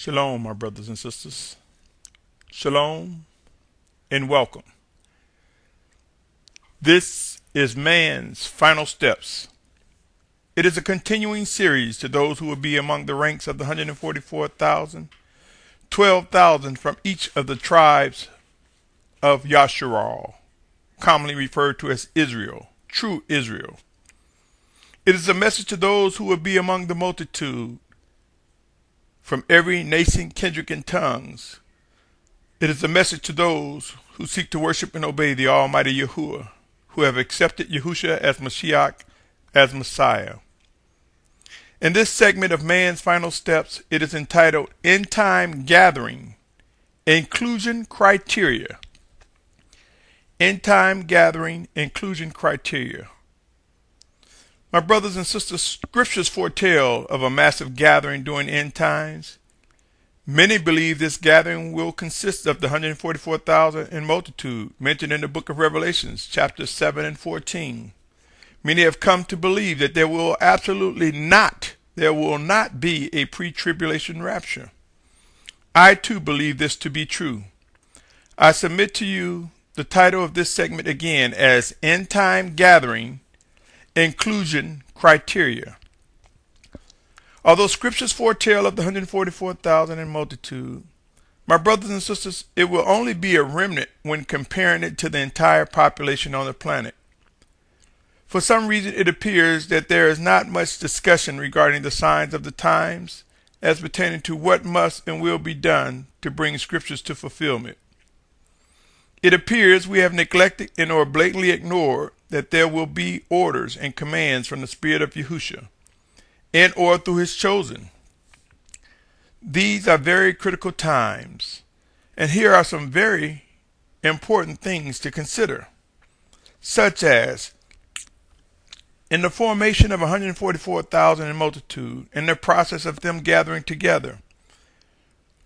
Shalom, my brothers and sisters. Shalom and welcome. This is man's final steps. It is a continuing series to those who will be among the ranks of the 144,000, 12,000 from each of the tribes of Yasharal, commonly referred to as Israel, true Israel. It is a message to those who will be among the multitude from every nation, kindred, and tongues. It is a message to those who seek to worship and obey the Almighty Yahuwah, who have accepted Yahusha as Mashiach, as Messiah. In this segment of man's final steps, it is entitled End Time Gathering, Inclusion Criteria. End Time Gathering, Inclusion Criteria. My brothers and sisters, scriptures foretell of a massive gathering during end times. Many believe this gathering will consist of the 144,000 in multitude mentioned in the book of Revelations, chapters 7 and 14. Many have come to believe that there will not be a pre-tribulation rapture. I too believe this to be true. I submit to you the title of this segment again as End Time Gathering, Inclusion Criteria. Although scriptures foretell of the 144,000 in multitude, my brothers and sisters, it will only be a remnant when comparing it to the entire population on the planet. For some reason, it appears that there is not much discussion regarding the signs of the times as pertaining to what must and will be done to bring scriptures to fulfillment. It appears we have neglected and or blatantly ignored that there will be orders and commands from the Spirit of Yahusha and or through his chosen. These are very critical times, and here are some very important things to consider, such as in the formation of 144,000 in multitude, in the process of them gathering together.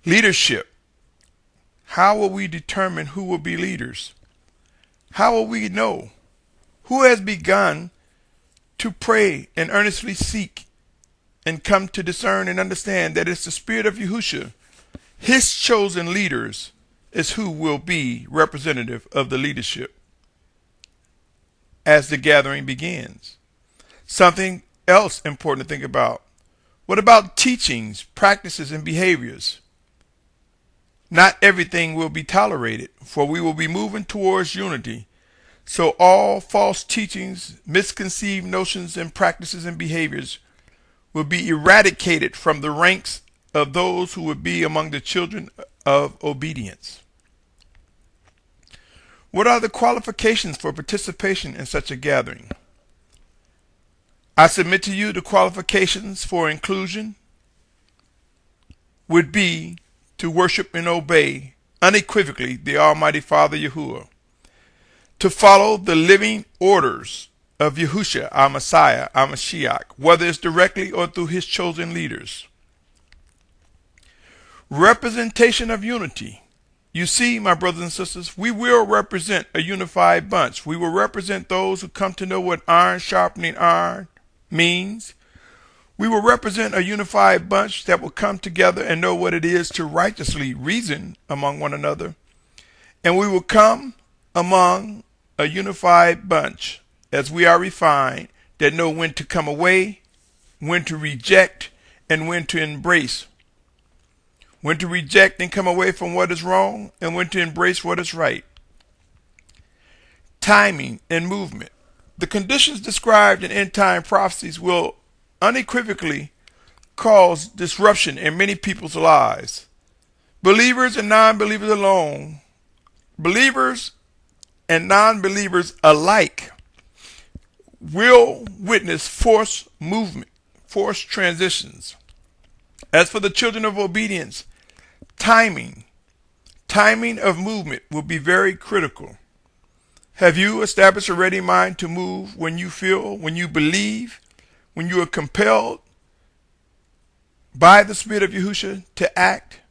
Leadership. How will we determine who will be leaders? How will we know? Who has begun to pray and earnestly seek and come to discern and understand that it's the Spirit of Yahusha, his chosen leaders, is who will be representative of the leadership as the gathering begins. Something else important to think about. What about teachings, practices, and behaviors? Not everything will be tolerated, for we will be moving towards unity. So all false teachings, misconceived notions, and practices and behaviors will be eradicated from the ranks of those who would be among the children of obedience. What are the qualifications for participation in such a gathering? I submit to you the qualifications for inclusion would be to worship and obey unequivocally the Almighty Father Yahuwah, to follow the living orders of Yahusha, our Messiah, our Mashiach, whether it's directly or through his chosen leaders. Representation of unity. You see, my brothers and sisters, we will represent a unified bunch. We will represent those who come to know what iron sharpening iron means. We will represent a unified bunch that will come together and know what it is to righteously reason among one another. And we will come among a unified bunch as we are refined, that know when to come away, when to reject, and when to embrace. When to reject and come away from what is wrong, and when to embrace what is right. Timing and movement. The conditions described in end-time prophecies will unequivocally cause disruption in many people's lives. Believers and non-believers alone, believers and non-believers alike, will witness forced movement, forced transitions. As for the children of obedience, timing of movement will be very critical. Have you established a ready mind to move when you feel, when you believe, when you are compelled by the Spirit of Yahusha to act?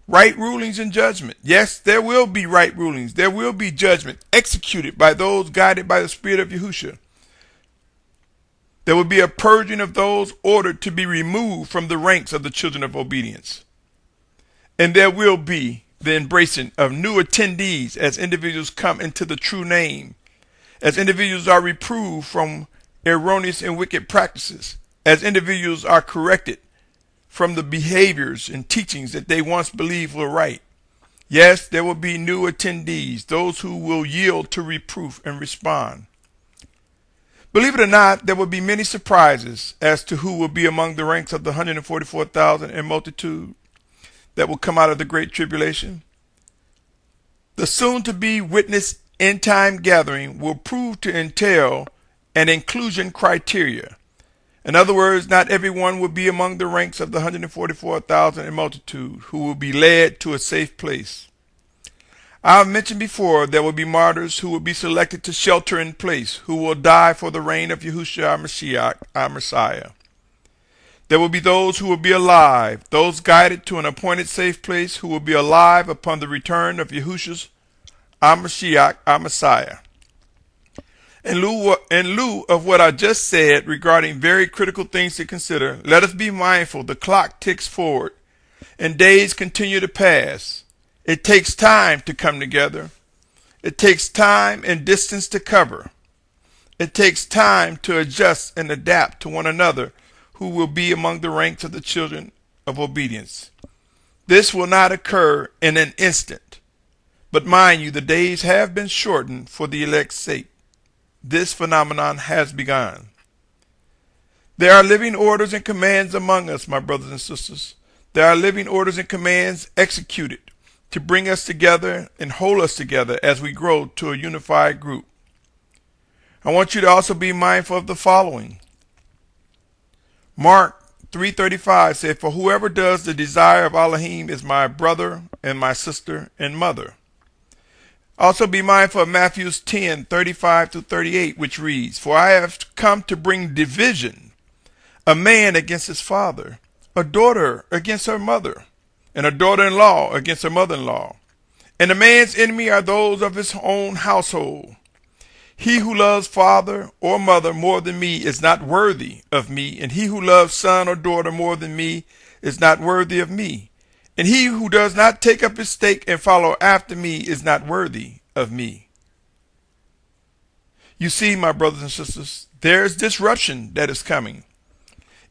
Right rulings and judgment. Yes, there will be right rulings. There will be judgment executed by those guided by the Spirit of Yahusha. There will be a purging of those ordered to be removed from the ranks of the children of obedience. And there will be the embracing of new attendees as individuals come into the true name, as individuals are reproved from erroneous and wicked practices, as individuals are corrected from the behaviors and teachings that they once believed were right. Yes, there will be new attendees, those who will yield to reproof and respond. Believe it or not, there will be many surprises as to who will be among the ranks of the 144,000 and multitude that will come out of the Great Tribulation. The soon-to-be witnessed end-time gathering will prove to entail an inclusion criteria. In other words, not everyone will be among the ranks of the 144,000 and multitude who will be led to a safe place. I have mentioned before there will be martyrs who will be selected to shelter in place, who will die for the reign of Yahusha our Mashiach, our Messiah. There will be those who will be alive, those guided to an appointed safe place who will be alive upon the return of Yahusha our Mashiach, our Messiah. In lieu of what I just said regarding very critical things to consider, let us be mindful the clock ticks forward and days continue to pass. It takes time to come together. It takes time and distance to cover. It takes time to adjust and adapt to one another who will be among the ranks of the children of obedience. This will not occur in an instant. But mind you, the days have been shortened for the elect's sake. This phenomenon has begun. There are living orders and commands among us, my brothers and sisters. There are living orders and commands executed to bring us together and hold us together as we grow to a unified group. I want you to also be mindful of the following. Mark 3:35 said, "For whoever does the desire of Elohim is my brother and my sister and mother." Also be mindful of Matthew 10:35-38, which reads, "For I have come to bring division, a man against his father, a daughter against her mother, and a daughter-in-law against her mother-in-law. And a man's enemy are those of his own household. He who loves father or mother more than me is not worthy of me, and he who loves son or daughter more than me is not worthy of me. And he who does not take up his stake and follow after me is not worthy of me." You see, my brothers and sisters, there is disruption that is coming.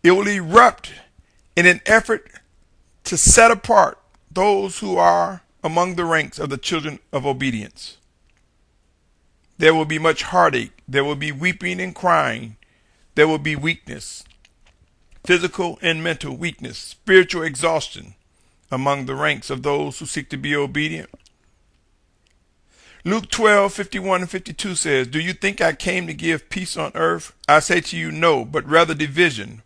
It will erupt in an effort to set apart those who are among the ranks of the children of obedience. There will be much heartache. There will be weeping and crying. There will be weakness, physical and mental weakness, spiritual exhaustion among the ranks of those who seek to be obedient. Luke 12:51-52 says, "Do you think I came to give peace on earth? I say to you, no, but rather division.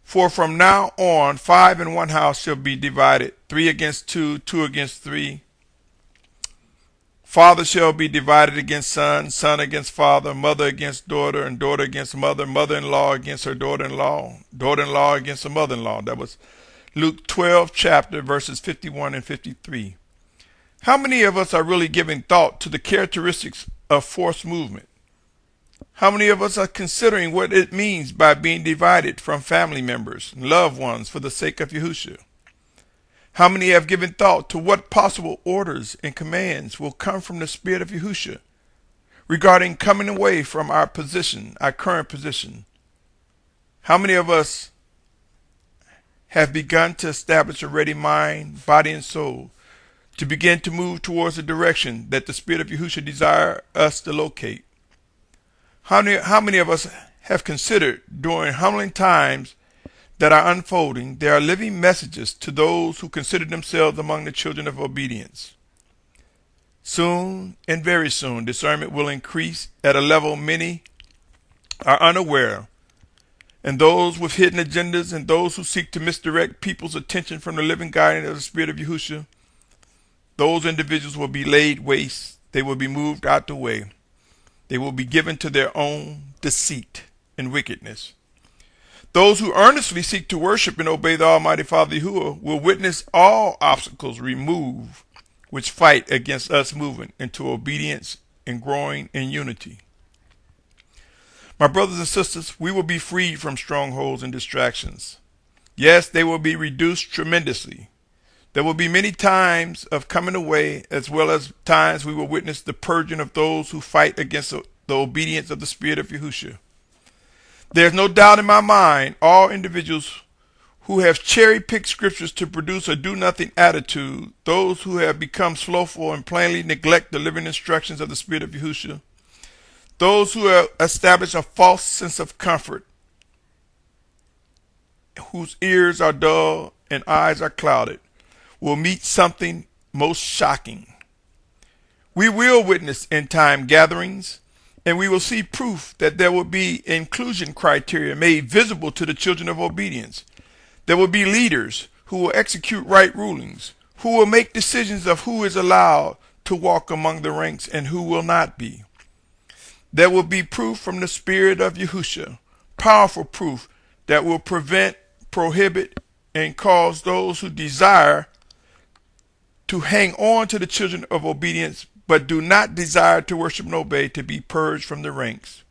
For from now on 5 in one house shall be divided, 3 against 2, 2 against 3. Father shall be divided against son, son against father, mother against daughter, and daughter against mother, mother-in-law against her daughter-in-law, daughter-in-law against her mother-in-law." That was Luke 12 chapter verses 51 and 53. How many of us are really giving thought to the characteristics of forced movement? How many of us are considering what it means by being divided from family members and loved ones for the sake of Yahusha? How many have given thought to what possible orders and commands will come from the Spirit of Yahusha regarding coming away from our position, our current position? How many of us have begun to establish a ready mind, body, and soul to begin to move towards the direction that the Spirit of Yahusha desires us to locate? How many of us have considered during humbling times that are unfolding, there are living messages to those who consider themselves among the children of obedience? Soon, and very soon, discernment will increase at a level many are unaware, and those with hidden agendas and those who seek to misdirect people's attention from the living guidance of the Spirit of Yahusha, those individuals will be laid waste. They will be moved out the way. They will be given to their own deceit and wickedness. Those who earnestly seek to worship and obey the Almighty Father Yahuwah will witness all obstacles removed which fight against us moving into obedience and growing in unity. My brothers and sisters, we will be freed from strongholds and distractions. Yes, they will be reduced tremendously. There will be many times of coming away, as well as times we will witness the purging of those who fight against the obedience of the Spirit of Yahusha. There's no doubt in my mind, all individuals who have cherry-picked scriptures to produce a do-nothing attitude, those who have become slothful and plainly neglect the living instructions of the Spirit of Yahusha, those who have established a false sense of comfort, whose ears are dull and eyes are clouded, will meet something most shocking. We will witness end-time gatherings, and we will see proof that there will be inclusion criteria made visible to the children of obedience. There will be leaders who will execute right rulings, who will make decisions of who is allowed to walk among the ranks and who will not be. There will be proof from the Spirit of Yahusha, powerful proof that will prevent, prohibit, and cause those who desire to hang on to the children of obedience but do not desire to worship and obey to be purged from the ranks.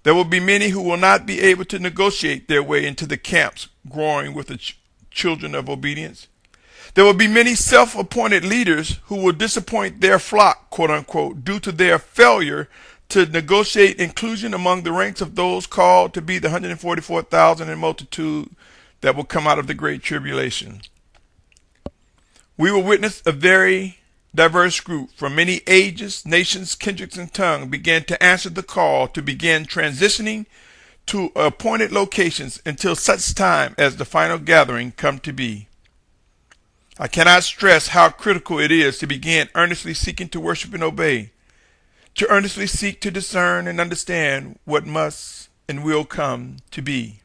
There will be many who will not be able to negotiate their way into the camps growing with the children of obedience. There will be many self-appointed leaders who will disappoint their flock, quote unquote, due to their failure to negotiate inclusion among the ranks of those called to be the 144,000 in multitude that will come out of the Great Tribulation. We will witness a very diverse group from many ages, nations, kindreds, and tongues begin to answer the call to begin transitioning to appointed locations until such time as the final gathering come to be. I cannot stress how critical it is to begin earnestly seeking to worship and obey, to earnestly seek to discern and understand what must and will come to be.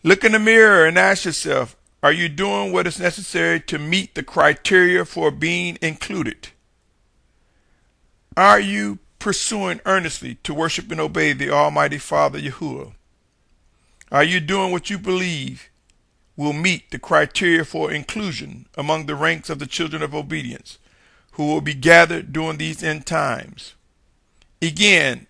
Look in the mirror and ask yourself, are you doing what is necessary to meet the criteria for being included? Are you pursuing earnestly to worship and obey the Almighty Father Yahuwah? Are you doing what you believe will meet the criteria for inclusion among the ranks of the children of obedience who will be gathered during these end times? Again,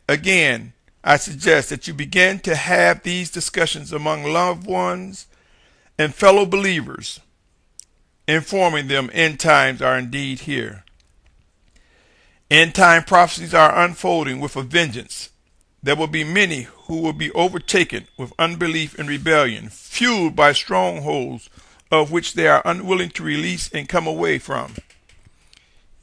I suggest that you begin to have these discussions among loved ones and fellow believers, informing them end times are indeed here. End time prophecies are unfolding with a vengeance. There will be many who will be overtaken with unbelief and rebellion, fueled by strongholds of which they are unwilling to release and come away from.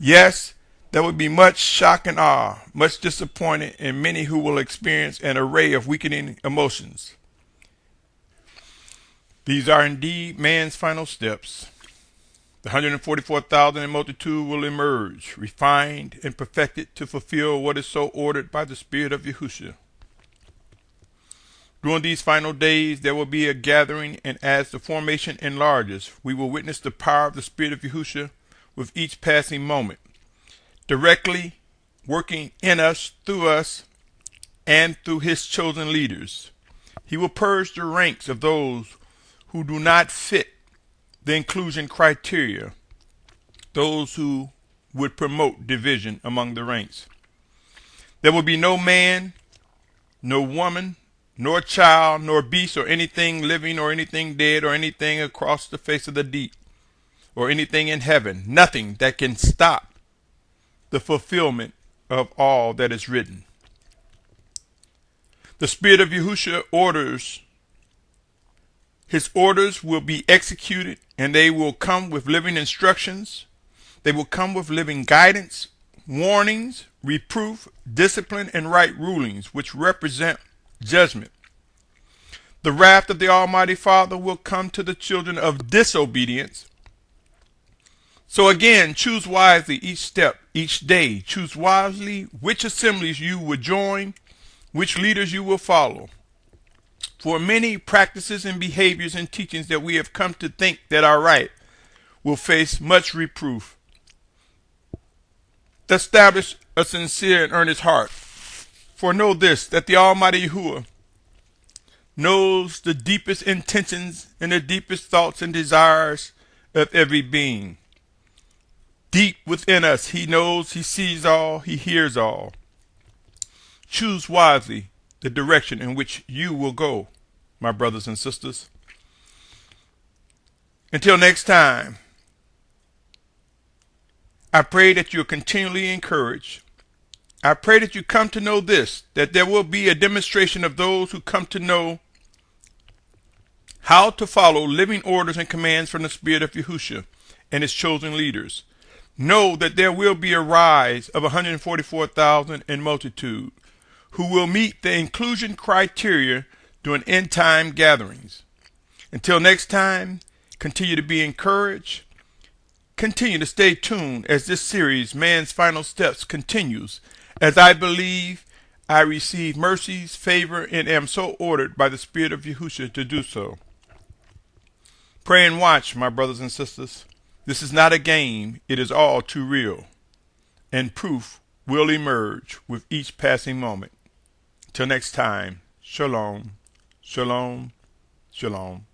Yes, there will be much shock and awe, much disappointment, and many who will experience an array of weakening emotions. These are indeed man's final steps. The 144,000 in multitude will emerge, refined and perfected to fulfill what is so ordered by the Spirit of Yahusha. During these final days, there will be a gathering, and as the formation enlarges, we will witness the power of the Spirit of Yahusha with each passing moment, directly working in us, and through his chosen leaders. He will purge the ranks of those who do not fit the inclusion criteria, those who would promote division among the ranks. There will be no man, no woman, nor child, nor beast, or anything living, or anything dead, or anything across the face of the deep, or anything in heaven, nothing that can stop the fulfillment of all that is written. The Spirit of Yahusha orders. His orders will be executed, and they will come with living instructions. They will come with living guidance, warnings, reproof, discipline, and right rulings, which represent judgment. The wrath of the Almighty Father will come to the children of disobedience. So again, choose wisely each step, each day. Choose wisely which assemblies you will join, which leaders you will follow. For many practices and behaviors and teachings that we have come to think that are right will face much reproof. Establish a sincere and earnest heart. For know this, that the Almighty Yahuwah knows the deepest intentions and the deepest thoughts and desires of every being. Deep within us, he knows, he sees all, he hears all. choose wisely the direction in which you will go, my brothers and sisters. Until next time, I pray that you're continually encouraged. I pray that you come to know this, that there will be a demonstration of those who come to know how to follow living orders and commands from the Spirit of Yahusha and his chosen leaders. Know that there will be a rise of 144,000 in multitude who will meet the inclusion criteria during end-time gatherings. Until next time, continue to be encouraged. Continue to stay tuned as this series, Man's Final Steps, continues, as I believe I receive mercies, favor, and am so ordered by the Spirit of Yahusha to do so. Pray and watch, my brothers and sisters. This is not a game. It is all too real. And proof will emerge with each passing moment. Till next time, shalom, shalom, shalom.